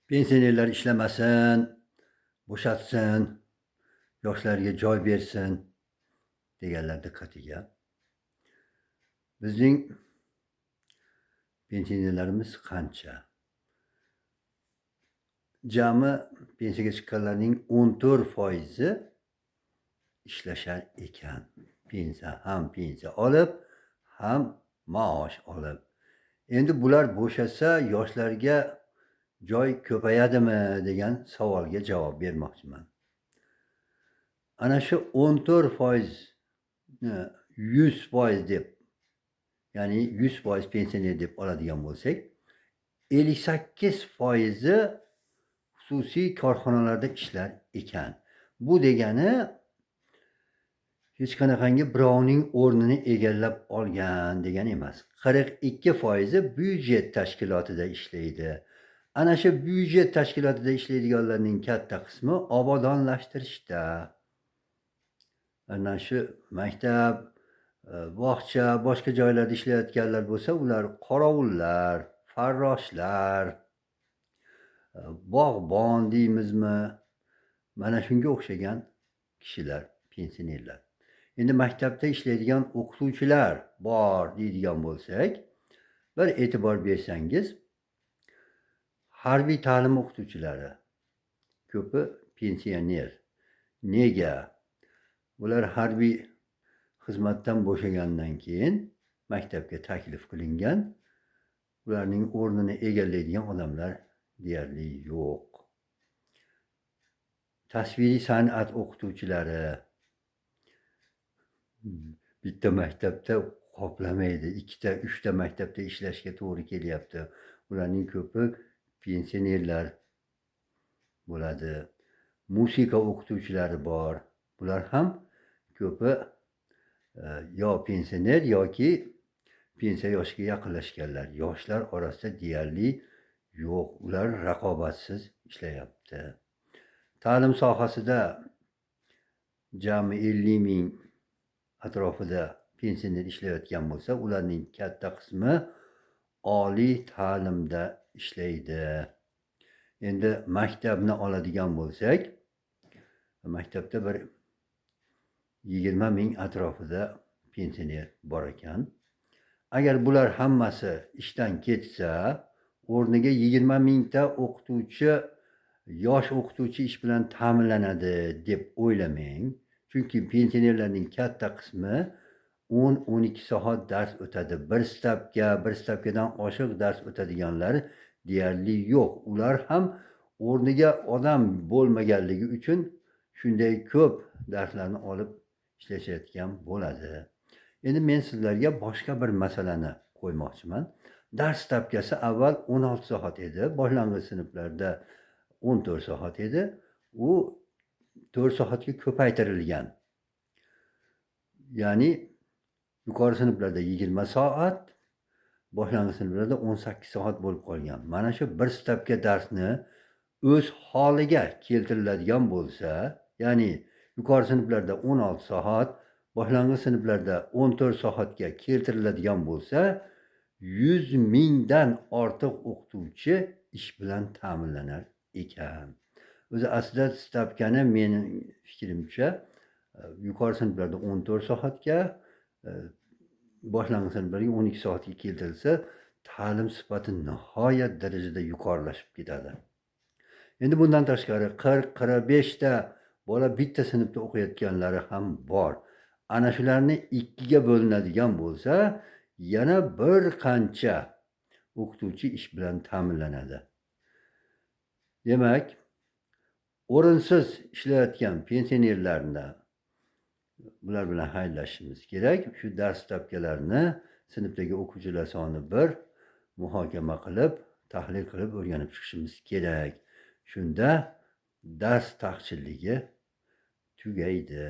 Pensionerlar ishlamasin, bo'shatsin, yoshlarga joy bersin deganlar diqqatiga. Bizning pensionerlarimiz qancha? Jami pensiyaga chiqqanlarning 14% ishlashar ekan. Ham pensiya olib, ham maosh olib. Endi bular bo'shasa yoshlarga joy ko'payadimi degan savolga javob bermoqchiman. Ana shu 14% ni 100% deb, ya'ni 100% pensioner deb oladigan bo'lsak, 58% xususiy korxonalarda ishlar ekan. Bu degani hech qanaqangi birovning o'rnini egallab olgan degani emas. 42% byudjet tashkilotida ishlaydi. Ana shu byudjet tashkilotida ishlaydiganlarning katta qismi obodonlashtirishda. Ana shu maktab, bog'cha, boshqa joylarda ishlayotganlar bo'lsa, ular qorovullar, farroshlar, bog'bon deymizmi? Mana shunga o'xshagan kishilar, pensionerlar. Endi maktabda ishlaydigan o'qituvchilar bor deydigan bo'lsak, bir e'tibor bersangiz, harbiy ta'lim o'qituvchilari ko'pi pensioner. Nega? Bular harbiy xizmatdan bo'shagandan keyin maktabga taklif qilingan. Ularning o'rnini egallaydigan odamlar deyarli yo'q. Tasviriy san'at o'qituvchilari bitta maktabda qoplamaydi. 2 ta, 3 ta maktabda ishlashga to'g'ri kelyapti. Ularning ko'pi pensionerlar bo'ladi. Musiqa o'qituvchilari bor. Bular ham ko'pi yo pensioner yoki pensiya yoshiga yaqinlashganlar. Yoshlar orasida deyarli yo'q. Ular raqobatsiz ishlayapti. Ta'lim sohasida jami 50 ming atrofida pensioner ishlayotgan bo'lsa, ularning katta qismi oliy ta'limda ishlaydi. Endi maktabni oladigan bo'lsak, maktabda bir 20 ming atrofida pensioner bor ekan. Agar bular hammasi ishdan ketsa, o'rniga 20 mingta o'qituvchi, yosh o'qituvchi ish bilan ta'minlanadi deb o'ylamang. Chunki pensionerlarning katta qismi 10-12 soat dars o'tadi. Bir stavkadan oshiq dars o'tadiganlar deyarli yo'q. Ular ham o'rniga odam bo'lmaganligi uchun shunday ko'p darslarni olib ishlashayotgan bo'ladi. Endi men sizlarga boshqa bir masalani qo'ymoqchiman. Dars stavkasi avval 16 soat edi. Boshlang'ich sinflarda 14 soat edi. U 4 soatga ko'paytirilgan. Ya'ni yuqori sinflarda 20 soat, boshlang'ich sinflarda 18 soat bo'lib qolgan. Mana shu bir stavka darsni o'z holiga keltiriladigan bo'lsa, ya'ni yuqori sinflarda 16 soat, boshlang'ich sinflarda 14 soatga keltiriladigan bo'lsa, 100 mingdan ortiq o'qituvchi ish bilan ta'minlanar ekan. O'zi aslida stavkani mening fikrimcha yuqori sinflarda 14 soatga, boshlang'ich sinflarga 12 soatga keltirilsa, ta'lim sifati nihoyat darajada yuqorilashib ketadi. Endi bundan tashqari 40-45 ta bola bitta sinfda o'qiyotganlari ham bor. Ana shularni 2 ga bo'linadigan bo'lsa, yana bir qancha o'qituvchi ish bilan ta'minlanadi. Demak, o'rinsiz ishlayotgan pensionerlarni bular bilan xayrlashishimiz kerak. Shu dars stavkalarini sinfdagi o'quvchilar soni 1 muhokama qilib, tahlil qilib o'rganib chiqishimiz kerak. Shunda dars taqchilligi tugaydi.